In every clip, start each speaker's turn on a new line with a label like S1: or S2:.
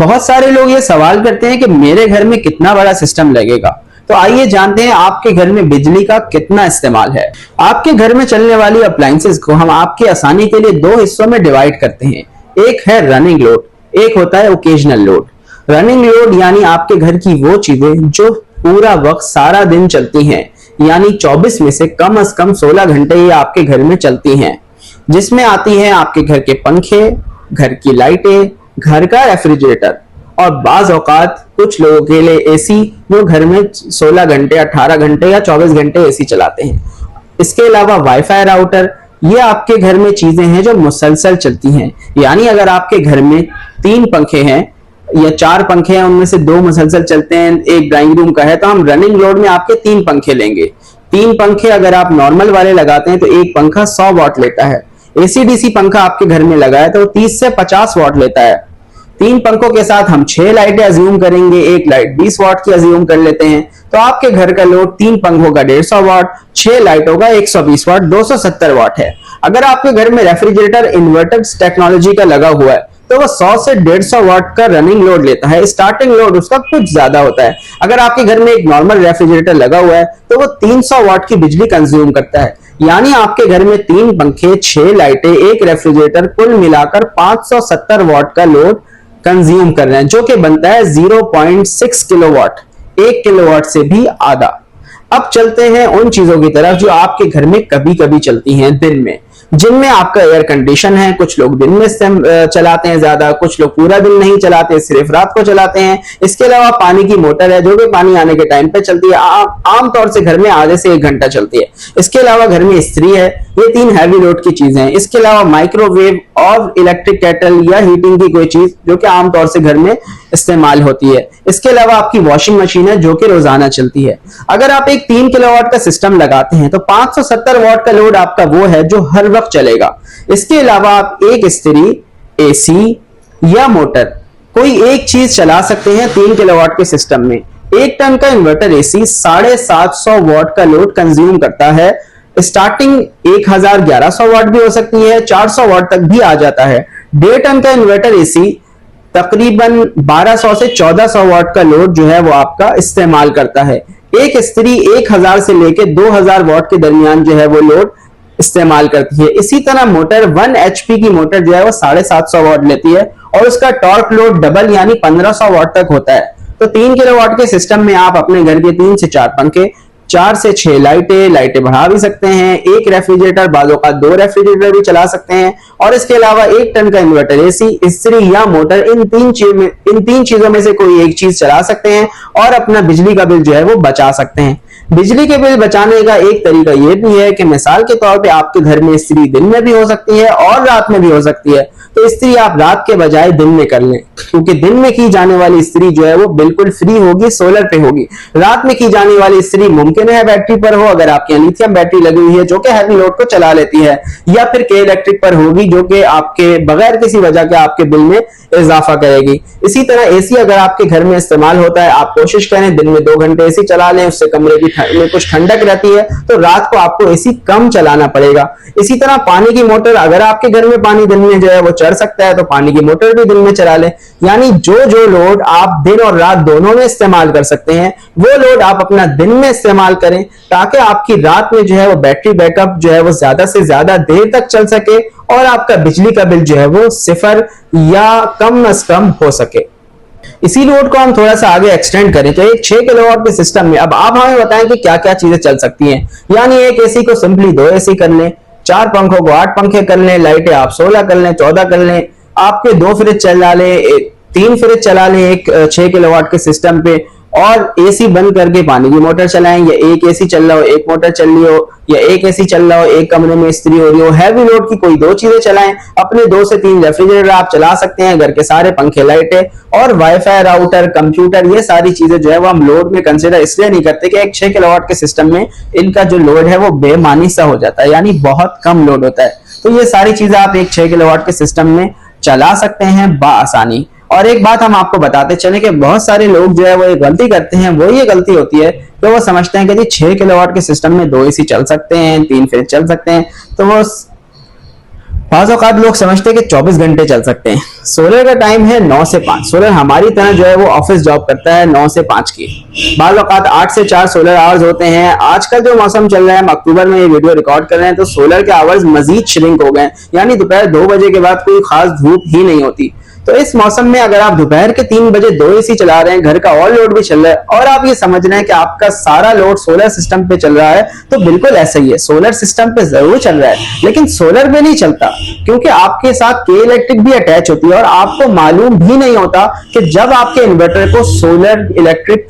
S1: बहुत सारे लोग ये सवाल करते हैं कि मेरे घर में कितना बड़ा सिस्टम लगेगा। तो आइए जानते हैं आपके घर में बिजली का कितना इस्तेमाल है। आपके घर में चलने वाली अप्लायंसेस को हम आपकी आसानी के लिए दो हिस्सों में डिवाइड करते हैं। एक है रनिंग लोड, एक होता है ओकेजनल लोड। रनिंग लोड यानी आपके घर की वो चीजें जो पूरा वक्त सारा दिन चलती हैं, यानी 24 में से कम 16 घंटे ये आपके घर में चलती हैं, जिसमें आती हैं आपके घर के पंखे, घर की लाइटें, घर का रेफ्रिजरेटर और बाज औकात कुछ लोगों के लिए एसी, जो घर में 16 घंटे 18 घंटे या 24 घंटे एसी चलाते हैं। इसके अलावा वाईफाई राउटर, ये आपके घर में चीजें हैं जो मुसलसल चलती हैं। यानी अगर आपके घर में 3 पंखे हैं या 4 पंखे हैं, उनमें से 2 मुसलसल चलते हैं, एक ड्राइंग रूम का है, तो हम रनिंग लोड में आपके 3 पंखे लेंगे। 3 पंखे अगर आप नॉर्मल वाले लगाते हैं तो एक पंखा 100 वॉट लेता है। एसी डीसी पंखा आपके घर में लगा है तो 30 से 50 वॉट लेता है। 3 पंखों के साथ हम 6 लाइटें अज्यूम करेंगे, एक लाइट 20 वॉट की अज्यूम कर लेते हैं, तो आपके घर का लोड 3 पंखों का 150 वॉट, 6 लाइटों का 120 वॉट, 270 वॉट है। अगर आपके घर में रेफ्रिजरेटर इन्वर्टर टेक्नोलॉजी का लगा हुआ है तो वो 100 से 150 वॉट का रनिंग लोड लेता है। स्टार्टिंग लोड उसका कुछ ज्यादा होता है। अगर आपके घर में एक नॉर्मल रेफ्रिजरेटर लगा हुआ है तो वो 300 वॉट की बिजली कंज्यूम करता है। यानी आपके घर में 3 पंखे, 6 लाइटें, एक रेफ्रिजरेटर, कुल मिलाकर 570 वॉट का लोड कंज्यूम कर रहे हैं, जो कि बनता है 0.6 किलोवाट, 1 किलोवाट से भी आधा। अब चलते हैं उन चीजों की तरफ जो आपके घर में कभी कभी चलती हैं दिन में, जिनमें आपका एयर कंडीशन है। कुछ लोग दिन में चलाते हैं ज्यादा, कुछ लोग पूरा दिन नहीं चलाते, सिर्फ रात को चलाते हैं। इसके अलावा पानी की मोटर है जो कि पानी आने के टाइम पे चलती है, आमतौर से घर में आधे से 1 घंटा चलती है। इसके अलावा घर में इस्त्री है। ये 3 हैवी लोड की चीजें हैं। इसके अलावा माइक्रोवेव और इलेक्ट्रिक केटल या हीटिंग की कोई चीज जो कि आमतौर से घर में इस्तेमाल होती है। इसके अलावा आपकी वॉशिंग मशीन है जो कि रोजाना चलती है। अगर आप एक 3 किलोवाट का सिस्टम लगाते हैं तो 570 वॉट का लोड आपका वो है जो हर वक्त चलेगा। इसके अलावा आप एक इस्त्री, एसी या मोटर, कोई एक चीज चला सकते हैं 3 किलोवाट के सिस्टम में। 1 टन का इन्वर्टर एसी 750 वॉट का लोड कंज्यूम करता है। स्टार्टिंग 1100 वॉट भी हो सकती है, 400 वॉट तक भी आ जाता है। 1.5 टन का इन्वर्टर एसी तकरीबन 1200 से 1400 वॉट का लोड जो है वो आपका इस्तेमाल करता है। एक इस्त्री 1000 से लेकर 2000 वॉट के दरमियान जो है वो लोड इस्तेमाल करती है। इसी तरह मोटर 1 HP की मोटर जो है वो 750 वॉट लेती है और उसका टॉर्क लोड डबल यानी 1500 वॉट तक होता है। तो 3 किलोवाट के सिस्टम में आप अपने घर के 3 से 4 पंखे, 4 से 6 लाइटें बढ़ा भी सकते हैं, एक रेफ्रिजरेटर, बाजों का 2 रेफ्रिजरेटर भी चला सकते हैं, और इसके अलावा 1 टन का इन्वर्टर एसी, इस्त्री या मोटर, इन तीन चीजों में से कोई एक चीज चला सकते हैं और अपना बिजली का बिल जो है वो बचा सकते हैं। बिजली के बिल बचाने का एक तरीका यह भी है कि मिसाल के तौर पे आपके घर में इस्त्री दिन में भी हो सकती है और रात में भी हो सकती है, तो इस्त्री आप रात के बजाय दिन में कर लें, क्योंकि दिन में की जाने वाली इस्त्री जो है वो बिल्कुल फ्री होगी, सोलर पे होगी। रात में की जाने वाली इस्त्री मुमकिन है बैटरी पर हो, अगर आपके यहाँ लिथियम बैटरी लगी हुई है जो कि हैवी लोड को चला लेती है, या फिर के इलेक्ट्रिक पर होगी जो कि आपके बगैर किसी वजह के आपके बिल में इजाफा करेगी। इसी तरह एसी अगर आपके घर में इस्तेमाल होता है, आप कोशिश करें दिन में 2 घंटे एसी चला लें, उससे कमरे की में कुछ ठंडक रहती है, तो रात को आपको एसी कम चलाना पड़ेगा। इसी तरह पानी की मोटर, अगर आपके घर में पानी दिन में जो है वो चढ़ सकता है तो पानी की मोटर भी दिन में चला लें। यानी जो लोड आप दिन और रात दोनों में इस्तेमाल कर सकते हैं वो लोड आप अपना दिन में इस्तेमाल करें, ताकि आपकी रात में जो है वो बैटरी बैकअप जो है वो ज्यादा से ज्यादा देर तक चल सके और आपका बिजली का बिल जो है वो 0 या कम से कम हो सके। इसी लोड को हम थोड़ा सा आगे एक्सटेंड करें तो एक 6 किलोवाट के सिस्टम में अब आप हमें बताएं कि क्या क्या चीजें चल सकती हैं। यानी एक एसी को सिंपली 2 एसी कर लें, 4 पंखों को 8 पंखे कर लें, लाइटें आप 16 कर लें, 14 कर लें, आपके 2 फ्रिज चला लें, 3 फ्रिज चला लें एक 6 किलोवाट के सिस्टम पे, और एसी बंद करके पानी की मोटर चलाएं, या एक एसी चल रहा हो एक मोटर चल रही हो, या एक एसी चल रहा हो एक कमरे में इस्त्री हो रही हो, हैवी लोड की कोई 2 चीजें चलाएं। अपने 2 से 3 रेफ्रिजरेटर आप चला सकते हैं, घर के सारे पंखे, लाइटें और वाईफाई राउटर, कंप्यूटर, ये सारी चीजें जो है वो हम लोड में कंसीडर इसलिए नहीं करते कि एक 6 किलोवाट के सिस्टम में इनका जो लोड है वो बेमानी सा हो जाता है, यानी बहुत कम लोड होता है। तो ये सारी चीजें आप एक 6 किलोवाट के सिस्टम में चला सकते हैं बआसानी। और एक बात हम आपको बताते चले कि बहुत सारे लोग जो है वो एक गलती करते हैं, वो ये गलती होती है कि वो समझते हैं कि जी 6 किलोवाट के सिस्टम में 2 एसी चल सकते हैं, 3 फ्रिज चल सकते हैं, तो बाज़ औक़ात लोग समझते हैं कि 24 घंटे चल सकते हैं। सोलर का टाइम है 9 से 5। सोलर हमारी तरह जो है वो ऑफिस जॉब करता है 9 से 5 की। बाज़ औक़ात 8 से 4 सोलर आवर्स होते हैं। आजकल जो मौसम चल रहा है, हम अक्टूबर में ये वीडियो रिकॉर्ड कर रहे हैं, तो सोलर के आवर्स मजीद श्रिंक हो गए, यानी दोपहर 2 बजे के बाद कोई खास धूप ही नहीं होती। तो इस मौसम में अगर आप दोपहर के 3 बजे 2 एसी चला रहे हैं, घर का और लोड भी चल रहा है और आप ये समझ रहे हैं कि आपका सारा लोड सोलर सिस्टम पे चल रहा है, तो बिल्कुल ऐसा ही है। सोलर सिस्टम पे जरूर चल रहा है, लेकिन सोलर पे नहीं चलता, क्योंकि आपके साथ के इलेक्ट्रिक भी अटैच होती है और आपको मालूम भी नहीं होता कि जब आपके इन्वर्टर को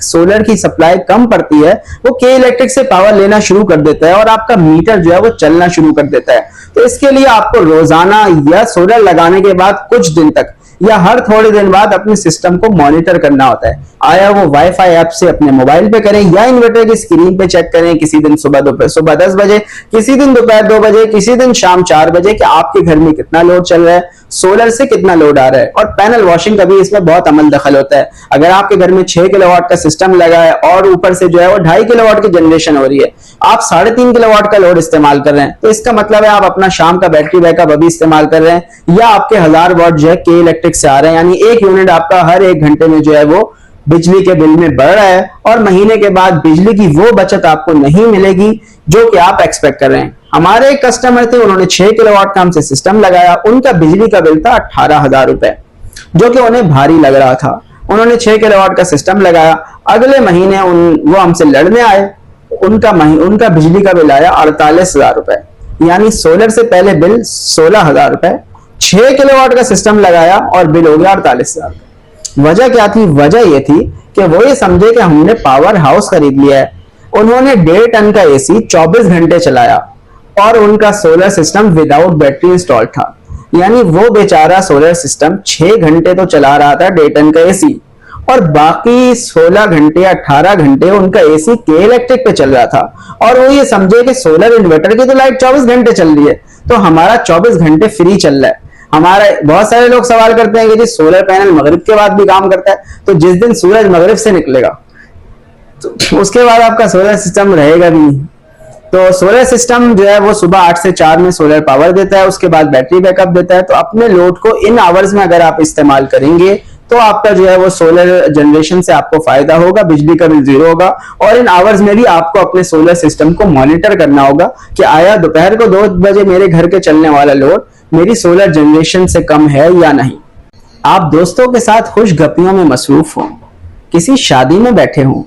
S1: सोलर की सप्लाई कम पड़ती है, वो के इलेक्ट्रिक से पावर लेना शुरू कर देता है और आपका मीटर जो है वो चलना शुरू कर देता है। तो इसके लिए आपको रोजाना या सोलर लगाने के बाद कुछ दिन तक या हर थोड़े दिन बाद अपने सिस्टम को मॉनिटर करना होता है। आया वो वाईफाई ऐप से अपने मोबाइल पे करें या इन्वर्टर की स्क्रीन पे चेक करें, किसी दिन सुबह 10 बजे, किसी दिन दोपहर 2 बजे, किसी दिन शाम 4 बजे, कि आपके घर में कितना लोड चल रहा है, सोलर से कितना लोड आ रहा है। और पैनल वॉशिंग का भी इसमें बहुत अमल दखल होता है। अगर आपके घर में 6 किलोवाट का सिस्टम लगा है और ऊपर से जो है वो 2.5 किलोवाट की जनरेशन हो रही है, आप 3.5 किलोवाट का लोड इस्तेमाल कर रहे हैं, तो इसका मतलब है आप अपना शाम का बैटरी बैकअप अभी इस्तेमाल कर रहे हैं, या आपके 1000 वाट जो है के इलेक्ट्रिक से आ रहे हैं, यानी 1 यूनिट आपका हर 1 घंटे में जो है वो बिजली के बिल में बढ़ रहा है और महीने के बाद बिजली की वो बचत आपको नहीं मिलेगी जो कि आप एक्सपेक्ट कर रहे हैं। हमारे एक कस्टमर थे, उन्होंने 6 किलोवाट का हमसे सिस्टम लगाया, उनका बिजली का बिल था 18,000 रुपए, जो कि उन्हें भारी लग रहा था। उन्होंने 6 किलोवाट का सिस्टम लगाया, अगले महीने वो हमसे लड़ने आए, उनका बिजली का बिल आया 48,000 रुपए, यानी सोलर से पहले बिल 16,000 रुपए, 6 किलोवाट का सिस्टम लगाया और बिल हो गया 48,000। वजह क्या थी? वजह ये थी कि वो ये समझे कि हमने पावर हाउस खरीद लिया है। उन्होंने 1.5 टन का एसी 24 घंटे चलाया और उनका solar system without battery install था, यानी वो बेचारा सोलर सिस्टम 6 घंटे तो चला रहा था 1.5 टन का एसी, और बाकी 16 घंटे 18 घंटे उनका एसी के इलेक्ट्रिक पे चल रहा था। और वो ये समझे कि सोलर इन्वर्टर की तो लाइट 24 घंटे चल रही है, तो हमारा 24 घंटे फ्री चल रहा है। हमारा बहुत सारे लोग सवाल करते हैं कि जी सोलर पैनल मगरिब के बाद भी काम करता है, तो जिस दिन सूरज मगरिब से निकलेगा तो उसके बाद आपका सोलर सिस्टम रहेगा भी नहीं। तो सोलर सिस्टम जो है वो सुबह 8 से 4 में सोलर पावर देता है, उसके बाद बैटरी बैकअप देता है। तो अपने लोड को इन आवर्स में अगर आप इस्तेमाल करेंगे तो आपका जो है वो सोलर जनरेशन से आपको फायदा होगा, बिजली का बिल 0 होगा। और इन आवर्स में भी आपको अपने सोलर सिस्टम को मॉनिटर करना होगा कि आया दोपहर को 2 बजे मेरे घर के चलने वाला लोड मेरी सोलर जनरेशन से कम है या नहीं। आप दोस्तों के साथ खुश गपियों में मसरूफ हो, किसी शादी में बैठे हों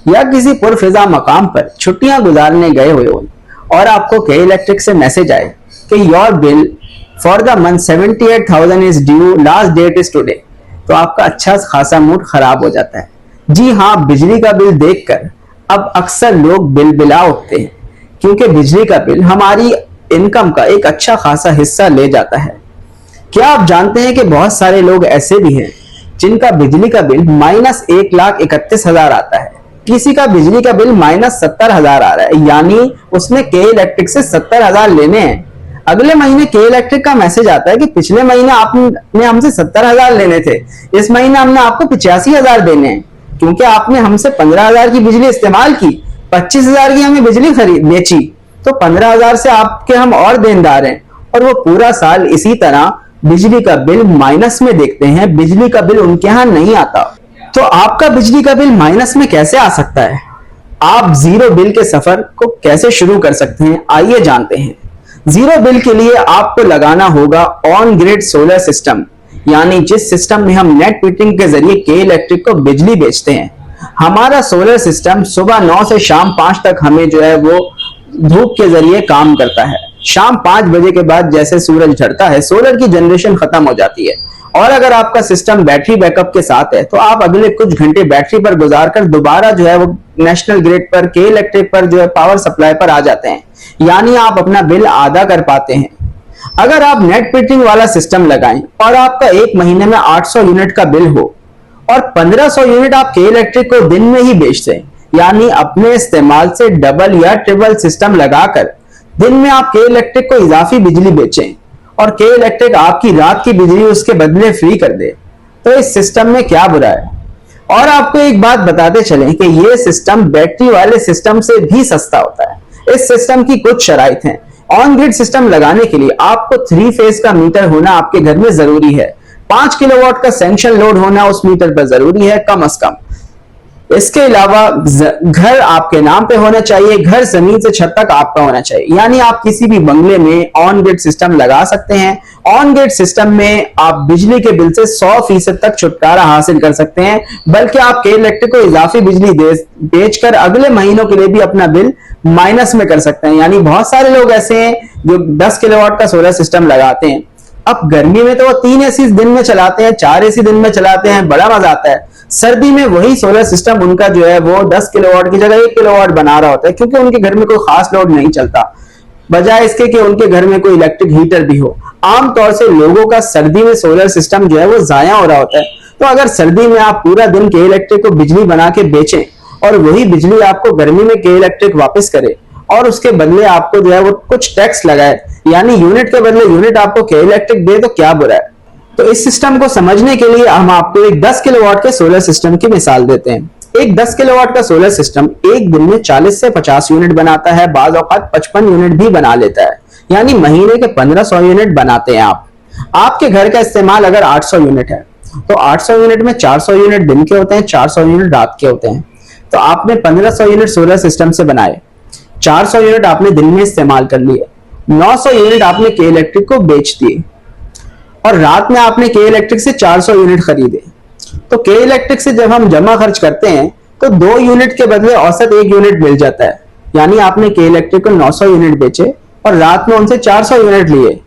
S1: या किसी पुरफिजा मकाम पर छुट्टियां गुजारने गए हुए हो और आपको के इलेक्ट्रिक से मैसेज आए कि your bill for the month 78,000 is due, last date is today, तो आपका अच्छा खासा मूड खराब हो जाता है। जी हाँ, बिजली का बिल देखकर अब अक्सर लोग बिलबिला उठते हैं, क्योंकि बिजली का बिल हमारी इनकम का एक अच्छा खासा हिस्सा ले जाता है। क्या आप जानते हैं कि बहुत सारे लोग ऐसे भी हैं जिनका बिजली का बिल -1,31,000 आता है, किसी का बिजली का बिल -70,000 आ रहा है, यानी उसने के इलेक्ट्रिक से 70,000 लेने हैं। अगले महीने के इलेक्ट्रिक का मैसेज आता है कि पिछले महीने आपने हमसे 70,000 लेने थे, इस महीने हमने आपको 85,000 देने हैं, क्योंकि आपने हमसे 15,000 की बिजली इस्तेमाल की, 25,000 की हमें बिजली बेची, तो 15,000 से आपके हम और देनदार हैं। और वो पूरा साल इसी तरह बिजली का बिल माइनस में देखते हैं, बिजली का बिल उनके यहां नहीं आता। तो आपका बिजली का बिल माइनस में कैसे आ सकता है? आप जीरो बिल के सफर को कैसे शुरू कर सकते हैं, आइए जानते हैं। जीरो बिल के लिए आपको लगाना होगा ऑन ग्रिड सोलर सिस्टम, यानी जिस सिस्टम में हम नेट मीटरिंग के जरिए के इलेक्ट्रिक को बिजली बेचते हैं। हमारा सोलर सिस्टम सुबह 9 से शाम 5 तक हमें जो है वो धूप के जरिए काम करता है। शाम 5 बजे के बाद जैसे सूरज ढलता है, सोलर की जनरेशन खत्म हो जाती है। और अगर आपका सिस्टम बैटरी बैकअप के साथ है तो आप अगले कुछ घंटे बैटरी पर गुजारकर दोबारा जो है वो नेशनल ग्रिड पर के इलेक्ट्रिक पर जो है पावर सप्लाई पर आ जाते हैं, यानी आप अपना बिल आधा कर पाते हैं। अगर आप नेट मीटरिंग वाला सिस्टम लगाएं और आपका एक महीने में 800 यूनिट का बिल हो और 1500 यूनिट आप के इलेक्ट्रिक को दिन में ही बेचते हैं, यानी अपने इस्तेमाल से डबल या ट्रिपल सिस्टम लगाकर दिन में आप के इलेक्ट्रिक को इजाफी बिजली बेचें और के इलेक्ट्रिक आपकी रात की बिजली उसके बदले फ्री कर दे, तो इस सिस्टम में क्या बुरा है। और आपको एक बात बताते चलें कि यह सिस्टम बैटरी वाले सिस्टम से भी सस्ता होता है। इस सिस्टम की कुछ शराइत हैं ऑन ग्रिड सिस्टम लगाने के लिए आपको 3 फेज का मीटर होना आपके घर में जरूरी है। 5 किलोवाट का सैंक्शन लोड होना उस मीटर पर जरूरी है कम से कम। इसके अलावा घर आपके नाम पे होना चाहिए, घर जमीन से छत तक आपका होना चाहिए, यानी आप किसी भी बंगले में ऑन ग्रिड सिस्टम लगा सकते हैं। ऑन ग्रिड सिस्टम में आप बिजली के बिल से 100% तक छुटकारा हासिल कर सकते हैं, बल्कि आप के इलेक्ट्रिक को इजाफी बिजली बेचकर अगले महीनों के लिए भी अपना बिल माइनस में कर सकते हैं। यानी बहुत सारे लोग ऐसे हैं जो 10 किलोवाट का सोलर सिस्टम लगाते हैं। अब गर्मी में तो वो 3 एसी दिन में चलाते हैं, 4 एसी दिन में चलाते हैं, बड़ा मजा आता है। सर्दी में वही सोलर सिस्टम उनका जो है वो 10 किलोवाट की जगह 1 किलोवाट बना रहा होता है, क्योंकि उनके घर में कोई खास लोड नहीं चलता, बजाय इसके कि उनके घर में कोई इलेक्ट्रिक हीटर भी हो। आमतौर से लोगों का सर्दी में सोलर सिस्टम जो है वो जाया हो रहा होता है। तो अगर सर्दी में आप पूरा दिन के इलेक्ट्रिक को बिजली बना के बेचें और वही बिजली आपको गर्मी में के इलेक्ट्रिक वापस करे और उसके बदले आपको जो है वो कुछ टैक्स लगाए, यानी यूनिट के बदले यूनिट आपको के इलेक्ट्रिक दे, तो क्या बुरा है। तो इस सिस्टम को समझने के लिए हम आपको एक 10 किलोवाट के सोलर सिस्टम की मिसाल देते हैं। एक 10 किलोवाट का सोलर सिस्टम एक दिन में 40 से 50 यूनिट बनाता है, बाज़ औक़ात 55 यूनिट भी बना लेता है, यानी महीने के 1500 यूनिट बनाते हैं आप। आपके घर का इस्तेमाल अगर 800 यूनिट है तो 800 यूनिट में 400 यूनिट दिन के होते हैं, 400 यूनिट रात के होते हैं। तो आपने 1500 यूनिट सोलर सिस्टम से बनाए, 400 यूनिट आपने दिन में इस्तेमाल कर लिए, 900 यूनिट आपने के इलेक्ट्रिक को बेच दिए और रात में आपने के इलेक्ट्रिक से 400 यूनिट खरीदे। तो के इलेक्ट्रिक से जब हम जमा खर्च करते हैं तो 2 यूनिट के बदले औसत 1 यूनिट मिल जाता है, यानी आपने के इलेक्ट्रिक को 900 यूनिट बेचे और रात में उनसे 400 यूनिट लिए,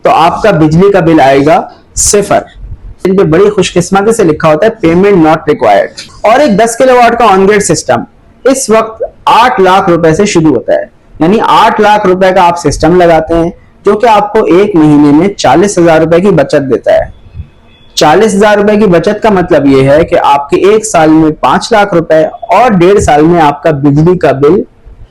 S1: तो आपका बिजली का बिल आएगा 0। इन पे बड़ी खुशकिस्मती से लिखा होता है पेमेंट नॉट रिक्वायर्ड। और एक 10 किलोवाट का ऑन ग्रिड सिस्टम इस वक्त 8 लाख रुपए से शुरू होता है, यानी 8 लाख रुपए का आप सिस्टम लगाते हैं जो कि आपको एक महीने में 40,000 रुपए की बचत देता है। 40,000 रुपए की बचत का मतलब यह है कि आपके एक साल में 5 लाख रुपए और 1.5 साल में आपका बिजली का बिल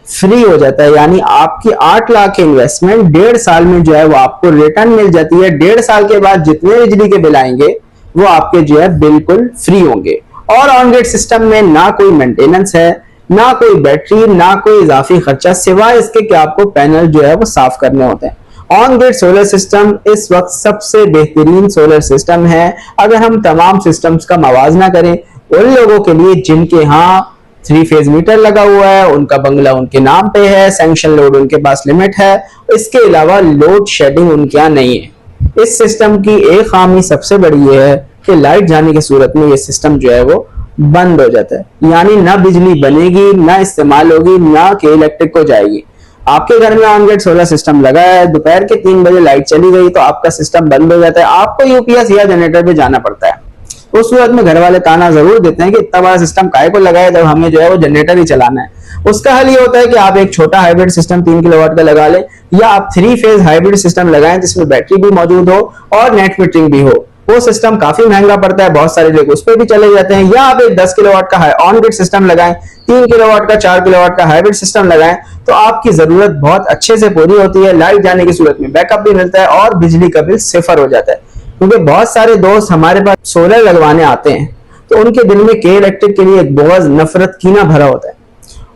S1: फ्री हो जाता है, यानी आपकी 8 लाख की इन्वेस्टमेंट 1.5 साल में जो है वो आपको रिटर्न मिल जाती है। 1.5 साल के बाद जितने बिजली के बिल आएंगे वो आपके जो है बिल्कुल फ्री होंगे। और ऑन ग्रिड सिस्टम में ना कोई मेंटेनेंस है, ना कोई बैटरी, ना कोई इजाफी खर्चा, सिवाय इसके कि आपको पैनल जो है वो साफ करने होते हैं। ऑन ग्रिड सोलर सिस्टम इस वक्त सबसे बेहतरीन सोलर सिस्टम है अगर हम तमाम सिस्टम्स का मवाजना करें उन लोगों के लिए जिनके यहाँ 3 फेज मीटर लगा हुआ है, उनका बंगला उनके नाम पे है, सैंक्शन लोड उनके पास लिमिट है, इसके अलावा लोड शेडिंग उनके यहाँ नहीं है। इस सिस्टम की एक खामी सबसे बड़ी ये है कि लाइट जाने की सूरत में ये सिस्टम जो है वो बंद हो जाता है, यानी ना बिजली बनेगी, ना इस्तेमाल होगी, ना के इलेक्ट्रिक को जाएगी। आपके घर में ऑन ग्रिड सोलर सिस्टम लगा है, दोपहर के 3 बजे लाइट चली गई तो आपका सिस्टम बंद हो जाता है, आपको यूपीएस या जनरेटर पे जाना पड़ता है। उस सूरत में घर वाले ताना जरूर देते हैं कि इतना बड़ा सिस्टम काहे को लगाया जब हमें जो है वो जनरेटर ही चलाना है। उसका हल ये होता है कि आप एक छोटा हाइब्रिड सिस्टम 3 किलोवाट का लगा लें, या आप 3 फेज हाइब्रिड सिस्टम लगाएं जिसमें बैटरी भी मौजूद हो और नेट मीटरिंग भी हो। वो सिस्टम काफी महंगा पड़ता है, बहुत सारे लोग उस पर भी चले जाते हैं। या आप एक 10 किलोवाट का ऑन ग्रिड सिस्टम लगाएं, 3 किलोवाट का 4 किलोवाट का हाइब्रिड सिस्टम लगाएं, तो आपकी जरूरत बहुत अच्छे से पूरी होती है। लाइट जाने की सूरत में बैकअप भी मिलता है और बिजली का बिल 0 हो जाता है। क्योंकि बहुत सारे दोस्त हमारे पास सोलर लगवाने आते हैं तो उनके दिल में के इलेक्ट्रिक के लिए एक बहुत नफरत कीना भरा होता है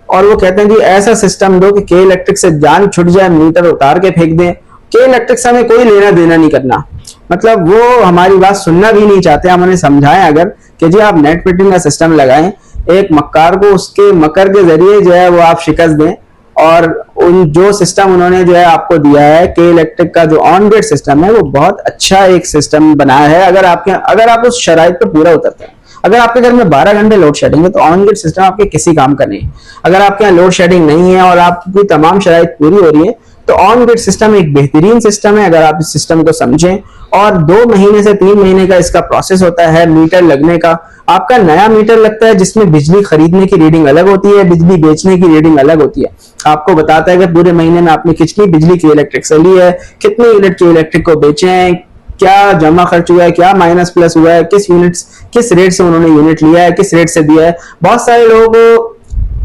S1: और वो कहते हैं कि ऐसा सिस्टम दो कि के इलेक्ट्रिक से जान छुट जाए, मीटर उतार के फेंक दें, के इलेक्ट्रिक से हमें कोई लेना देना नहीं करना। मतलब वो हमारी बात सुनना भी नहीं चाहते। हम उन्हें समझाएं अगर कि जी आप नेट मीटरिंग का सिस्टम लगाएं, एक मक्कार को उसके मकर के जरिए जो है वो आप शिकस्त दें, और उन जो सिस्टम उन्होंने जो है आपको दिया है के इलेक्ट्रिक का जो ऑन ग्रिड सिस्टम है वो बहुत अच्छा एक सिस्टम बनाया है। अगर आप उस शराइत पर पूरा उतरते हैं, अगर आपके घर में 12 घंटे लोड शेडिंग है तो ऑन ग्रिड सिस्टम आपके किसी काम का नहीं। अगर आपके यहाँ लोड शेडिंग नहीं है और आपकी तमाम शराइत पूरी हो रही है तो ऑन ग्रिड सिस्टम एक बेहतरीन सिस्टम है अगर आप इस सिस्टम को समझें। और 2 महीने से 3 महीने का इसका प्रोसेस होता है मीटर लगने का। आपका नया मीटर लगता है जिसमें बिजली खरीदने की रीडिंग अलग होती है, बिजली बेचने की रीडिंग अलग होती है। आपको बताता है कि पूरे महीने में आपने कितनी बिजली की इलेक्ट्रिक से ली है, कितने यूनिट की इलेक्ट्रिक को बेचे हैं, क्या जमा खर्च हुआ है, क्या माइनस प्लस हुआ है, किस रेट से उन्होंने यूनिट लिया है, किस रेट से दिया है। बहुत सारे लोग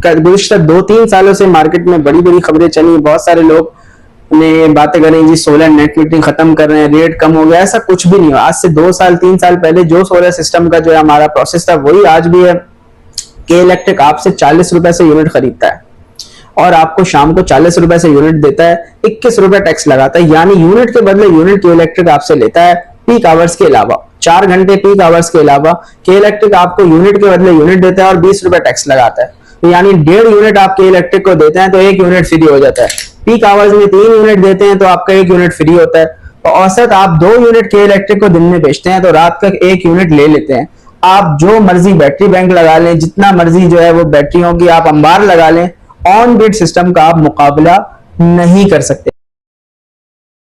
S1: गुज़िश्ता 2-3 सालों से मार्केट में बड़ी बड़ी खबरें चली, बहुत सारे लोग ने बातें करें जी सोलर नेट मीटरिंग खत्म कर रहे हैं, रेट कम हो गया। ऐसा कुछ भी नहीं हुआ। आज से 2 साल 3 साल पहले जो सोलर सिस्टम का जो है हमारा प्रोसेस था वही आज भी है। के इलेक्ट्रिक आपसे 40 रुपए से यूनिट खरीदता है। और आपको शाम को 40 रुपए से यूनिट देता है, 21 रुपए टैक्स लगाता है, यानी यूनिट के बदले यूनिट के इलेक्ट्रिक आपसे लेता है पीक आवर्स के अलावा, 4 घंटे पीक आवर्स के अलावा के इलेक्ट्रिक आपको यूनिट के बदले यूनिट देता है और 20 रुपए टैक्स लगाता है। तो यानी 1.5 यूनिट आपके इलेक्ट्रिक को देते हैं तो 1 यूनिट फ्री हो जाता है। पीक आवर्स में 3 यूनिट देते हैं तो आपका 1 यूनिट फ्री होता है। तो औसत आप 2 यूनिट के इलेक्ट्रिक को दिन में बेचते हैं तो रात तक 1 यूनिट ले लेते हैं। आप जो मर्जी बैटरी बैंक लगा लें, जितना मर्जी जो है वो बैटरियों की आप अंबार लगा लें, ऑन ग्रिड सिस्टम का आप मुकाबला नहीं कर सकते।